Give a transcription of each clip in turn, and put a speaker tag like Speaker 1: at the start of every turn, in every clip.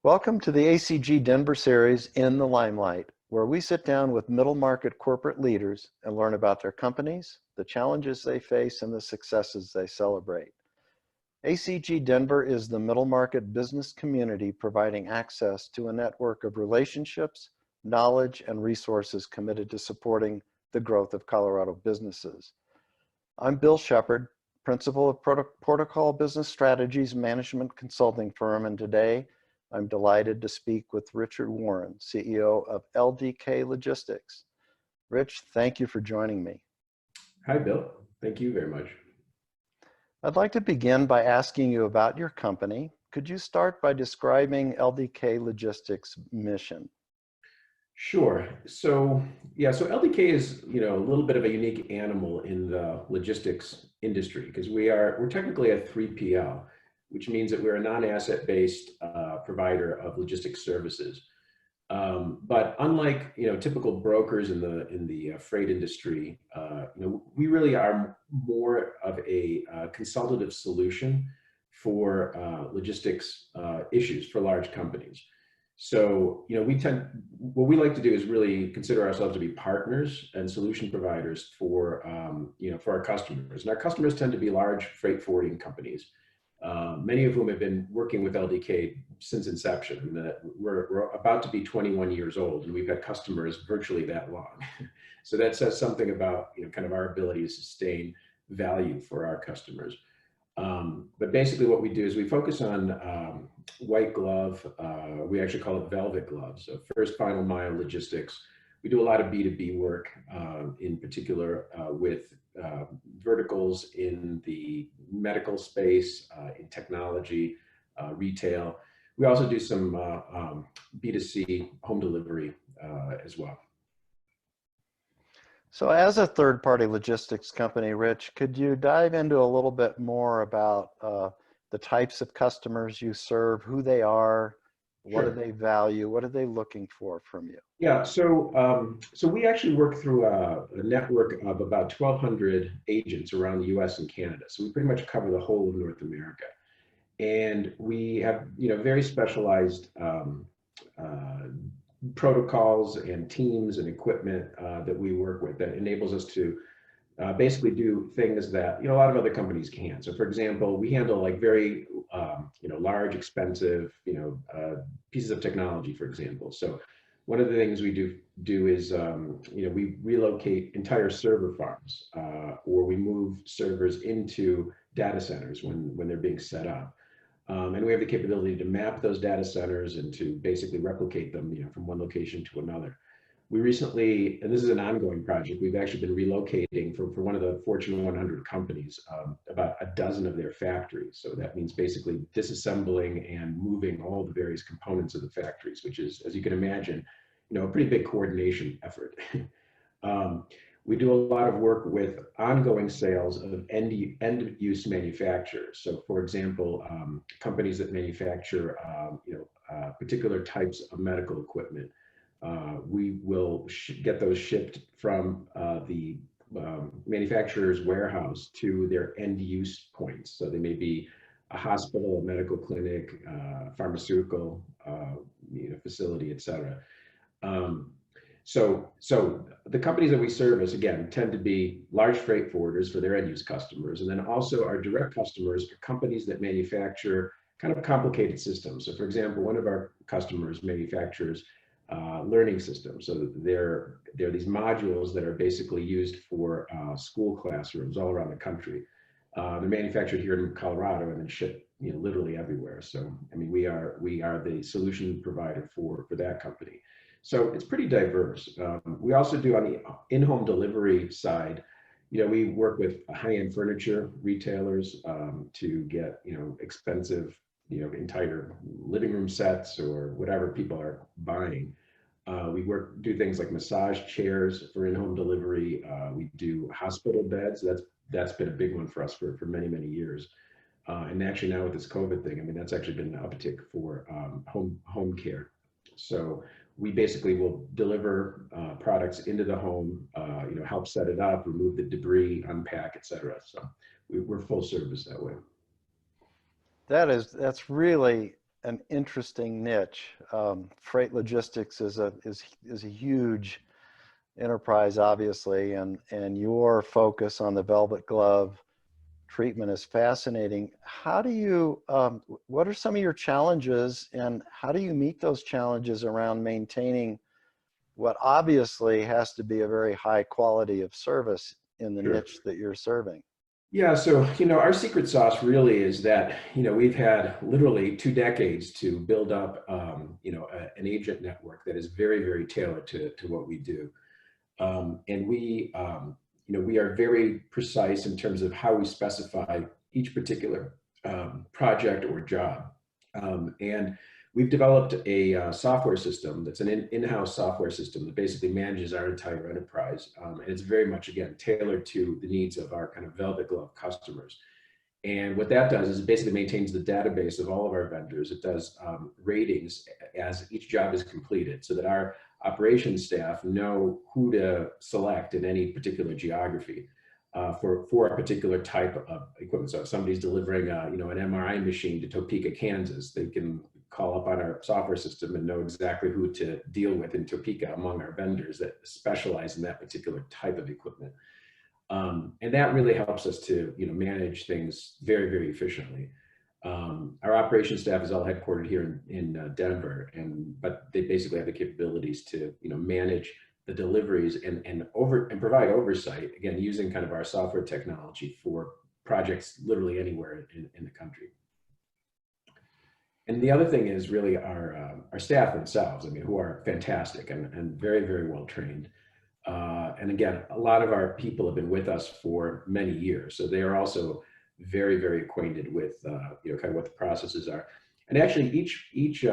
Speaker 1: Welcome to the ACG Denver series, In the Limelight, where we sit down with middle market corporate leaders and learn about their companies, the challenges they face, and the successes they celebrate. ACG Denver is the middle market business community providing access to a network of relationships, knowledge, and resources committed to supporting the growth of Colorado businesses. I'm Bill Shepard, principal of Protocol Business Strategies Management Consulting Firm, and today I'm delighted to speak with Richard Warren, CEO of LDK Logistics. Rich, thank you for joining me.
Speaker 2: Hi, Bill. Thank you very much.
Speaker 1: I'd like to begin by asking you about your company. Could you start by describing LDK Logistics' mission?
Speaker 2: Sure. So LDK is, a little bit of a unique animal in the logistics industry because we're technically a 3PL, which means that we're a non-asset-based provider of logistics services. But unlike typical brokers in the freight industry, we really are more of a consultative solution for logistics issues for large companies. So what we like to do is really consider ourselves to be partners and solution providers for our customers, and our customers tend to be large freight forwarding companies. Many of whom have been working with LDK since inception. We're about to be 21 years old, and we've had customers virtually that long. So that says something about kind of our ability to sustain value for our customers. But basically, what we do is we focus on white glove. We actually call it velvet gloves. So first, final mile logistics. We do a lot of B2B work, in particular with verticals in the medical space, in technology, retail. We also do some B2C home delivery as well.
Speaker 1: So as a third-party logistics company, Rich, could you dive into a little bit more about the types of customers you serve, who they are, what
Speaker 2: Sure.
Speaker 1: do they value, what are they looking for from you?
Speaker 2: Yeah, so we actually work through a network of about 1,200 agents around the U.S. and Canada. So we pretty much cover the whole of North America, and we have very specialized protocols and teams and equipment that we work with that enables us to basically do things that a lot of other companies can. So, for example, we handle like very large, expensive pieces of technology, for example. So one of the things we do is we relocate entire server farms, or we move servers into data centers when they're being set up. And we have the capability to map those data centers and to basically replicate them from one location to another. We recently, and this is an ongoing project, we've actually been relocating for one of the Fortune 100 companies, about a dozen of their factories. So that means basically disassembling and moving all the various components of the factories, which is, as you can imagine, a pretty big coordination effort. We do a lot of work with ongoing sales of end-use manufacturers. So, for example, companies that manufacture particular types of medical equipment. We will get those shipped from the manufacturer's warehouse to their end-use points. So they may be a hospital, a medical clinic, pharmaceutical facility, et cetera. So the companies that we service, again, tend to be large freight forwarders for their end-use customers. And then also our direct customers are companies that manufacture kind of complicated systems. So, for example, one of our customers manufactures learning systems. So they're these modules that are basically used for school classrooms all around the country. They're manufactured here in Colorado and then shipped literally everywhere. So, I mean, we are the solution provider for that company. So it's pretty diverse. We also do on the in-home delivery side, we work with high-end furniture retailers to get expensive entire living room sets or whatever people are buying. We do things like massage chairs for in-home delivery. We do hospital beds. That's been a big one for us for many, many years. And actually now with this COVID thing, I mean, that's actually been an uptick for home care. So we basically will deliver products into the home, help set it up, remove the debris, unpack, et cetera. So we're full service that way.
Speaker 1: That's really an interesting niche. Freight logistics is a huge enterprise, obviously, and your focus on the velvet glove treatment is fascinating. How do you, what are some of your challenges, and how do you meet those challenges around maintaining what obviously has to be a very high quality of service in the
Speaker 2: Sure.
Speaker 1: niche that you're serving?
Speaker 2: Yeah, so our secret sauce really is that we've had literally 2 decades to build up an agent network that is very, very tailored to what we do. And we are very precise in terms of how we specify each particular project or job. And we've developed a software system that's an in-house software system that basically manages our entire enterprise. And it's very much, again, tailored to the needs of our kind of velvet glove customers. And what that does is it basically maintains the database of all of our vendors. It does ratings as each job is completed so that our operations staff know who to select in any particular geography for a particular type of equipment. So if somebody's delivering an MRI machine to Topeka, Kansas, they can call up on our software system and know exactly who to deal with in Topeka among our vendors that specialize in that particular type of equipment. And that really helps us to manage things very, very efficiently. Our operations staff is all headquartered here in Denver, but they basically have the capabilities to manage the deliveries and provide oversight, again, using kind of our software technology for projects literally anywhere in the country. And the other thing is really our staff themselves, who are fantastic and very, very well trained. And again, a lot of our people have been with us for many years, so they are also very, very acquainted with kind of what the processes are. And actually, each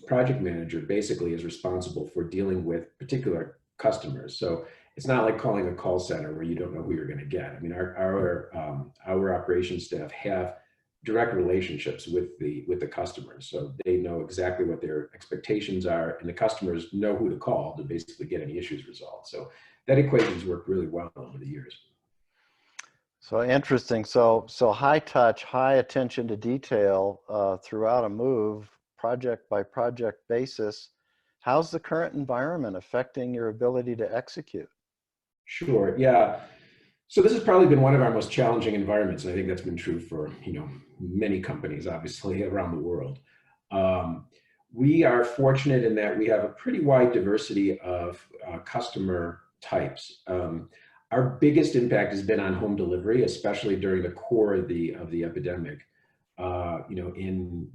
Speaker 2: project manager basically is responsible for dealing with particular customers. So it's not like calling a call center where you don't know who you're going to get. Our operations staff have direct relationships with the customers, so they know exactly what their expectations are, and the customers know who to call to basically get any issues resolved. So that equation's worked really well over the years.
Speaker 1: So interesting. So high touch, high attention to detail throughout a move, project by project basis. How's the current environment affecting your ability to execute?
Speaker 2: Sure. Yeah. So this has probably been one of our most challenging environments, and I think that's been true for many companies, obviously, around the world. We are fortunate in that we have a pretty wide diversity of customer types. Our biggest impact has been on home delivery, especially during the core of the epidemic. In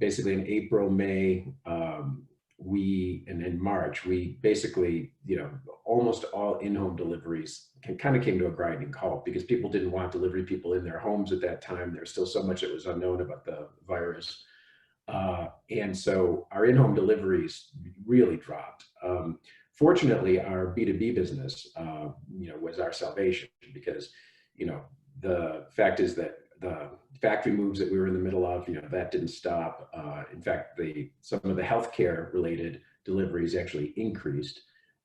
Speaker 2: April, May, and in March, we basically, almost all in-home deliveries kind of came to a grinding halt because people didn't want delivery people in their homes at that time. There's still so much that was unknown about the virus. And so our in-home deliveries really dropped. Fortunately, our B2B business, was our salvation because, the fact is that the factory moves that we were in the middle of, that didn't stop. In fact, some of the healthcare related deliveries actually increased.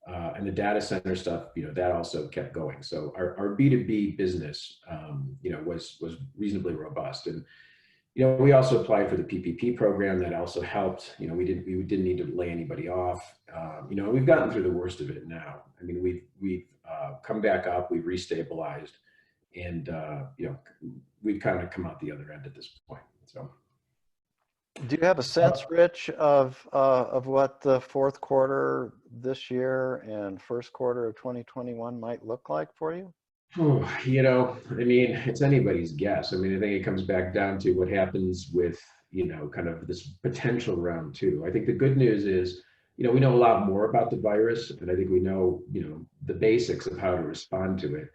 Speaker 2: And the data center stuff, that also kept going. So our B2B business, was reasonably robust. And, we also applied for the PPP program. That also helped. We didn't need to lay anybody off. We've gotten through the worst of it now. We've come back up, we've restabilized, and we've kind of come out the other end at this point. So,
Speaker 1: do you have a sense, Rich, of what the fourth quarter this year and first quarter of 2021 might look like for you?
Speaker 2: It's anybody's guess. I think it comes back down to what happens with, kind of this potential round two. I think the good news is, we know a lot more about the virus, and I think we know, the basics of how to respond to it.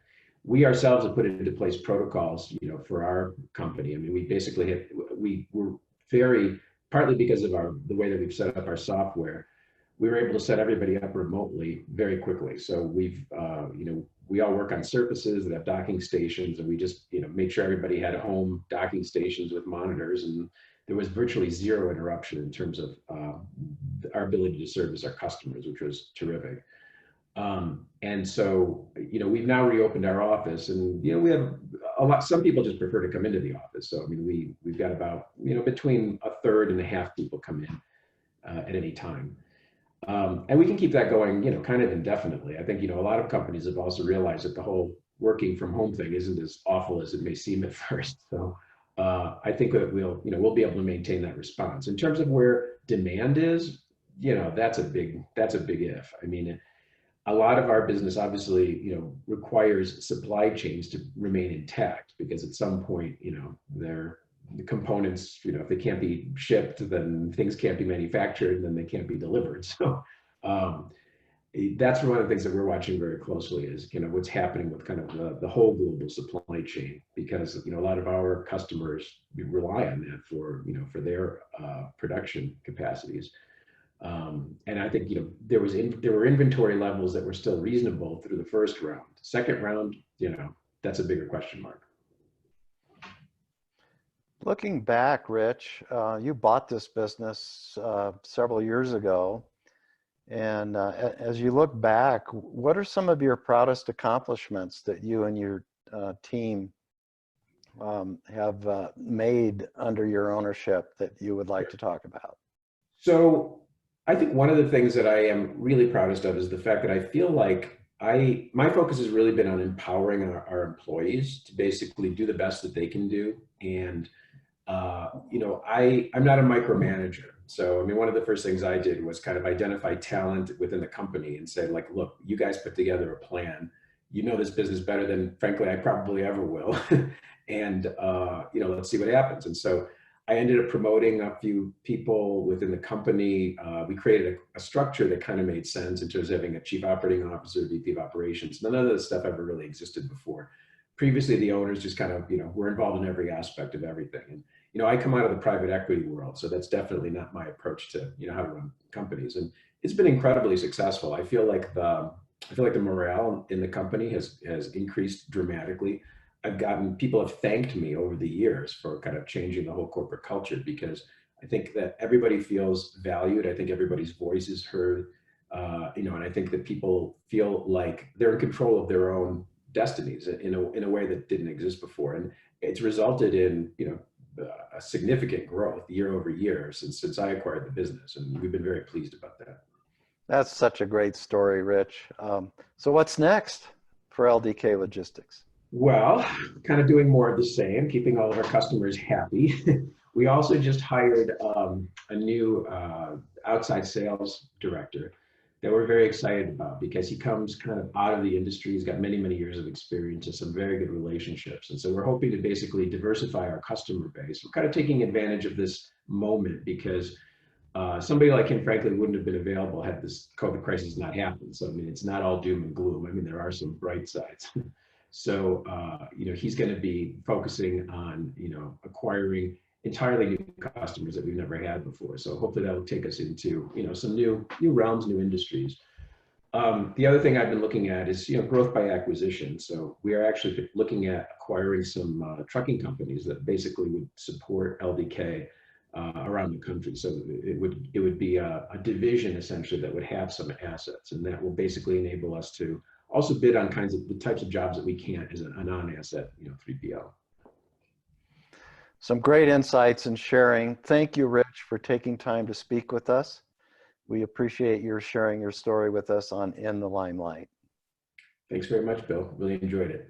Speaker 2: We ourselves have put into place protocols, for our company. We basically we were partly because of the way that we've set up our software, we were able to set everybody up remotely very quickly. So we all work on surfaces that have docking stations, and we just, made sure everybody had home docking stations with monitors, and there was virtually zero interruption in terms of our ability to service our customers, which was terrific. And so, we've now reopened our office, and we have a lot. Some people just prefer to come into the office. So I mean, we've got about between a third and a half people come in at any time. And we can keep that going, kind of indefinitely. I think, a lot of companies have also realized that the whole working from home thing isn't as awful as it may seem at first. So I think that we'll be able to maintain that response. In terms of where demand is, that's a big if. I mean, a lot of our business obviously, requires supply chains to remain intact, because at some point, the components, if they can't be shipped, then things can't be manufactured, and then they can't be delivered. So um, that's one of the things that we're watching very closely is, what's happening with kind of the whole global supply chain, because, a lot of our customers rely on that for their production capacities. And I think, there were inventory levels that were still reasonable through the first round. Second round, that's a bigger question mark.
Speaker 1: Looking back, Rich, you bought this business several years ago. And as you look back, what are some of your proudest accomplishments that you and your team have made under your ownership that you would like to talk about?
Speaker 2: So I think one of the things that I am really proudest of is the fact that I feel like my focus has really been on empowering our employees to basically do the best that they can do. And I'm not a micromanager. So, I mean, one of the first things I did was kind of identify talent within the company and say, like, look, you guys put together a plan. This business better than, frankly, I probably ever will. And, let's see what happens. And so I ended up promoting a few people within the company. We created a structure that kind of made sense in terms of having a chief operating officer, VP of operations. None of this stuff ever really existed before. Previously, the owners just kind of, were involved in every aspect of everything. And, I come out of the private equity world, so that's definitely not my approach to, how to run companies. And it's been incredibly successful. I feel like the morale in the company has increased dramatically. People have thanked me over the years for kind of changing the whole corporate culture, because I think that everybody feels valued. I think everybody's voice is heard, and I think that people feel like they're in control of their own destinies in a way that didn't exist before. And it's resulted in, a significant growth year over year since I acquired the business. And we've been very pleased about that.
Speaker 1: That's such a great story, Rich. So what's next for LDK Logistics?
Speaker 2: Well, kind of doing more of the same, keeping all of our customers happy. We also just hired a new outside sales director that we're very excited about, because he comes kind of out of the industry. He's got many, many years of experience and some very good relationships. And so we're hoping to basically diversify our customer base. We're kind of taking advantage of this moment, because somebody like him, frankly, wouldn't have been available had this COVID crisis not happened. So, I mean, it's not all doom and gloom. I mean, there are some bright sides. So, he's going to be focusing on, acquiring entirely new customers that we've never had before. So hopefully that will take us into, some new realms, new industries. The other thing I've been looking at is, growth by acquisition. So we are actually looking at acquiring some trucking companies that basically would support LDK around the country. So it would be a division essentially that would have some assets, and that will basically enable us to also bid on the types of jobs that we can't as a non-asset, 3PL.
Speaker 1: Some great insights and sharing. Thank you, Rich, for taking time to speak with us. We appreciate your sharing your story with us on In the Limelight.
Speaker 2: Thanks very much, Bill. Really enjoyed it.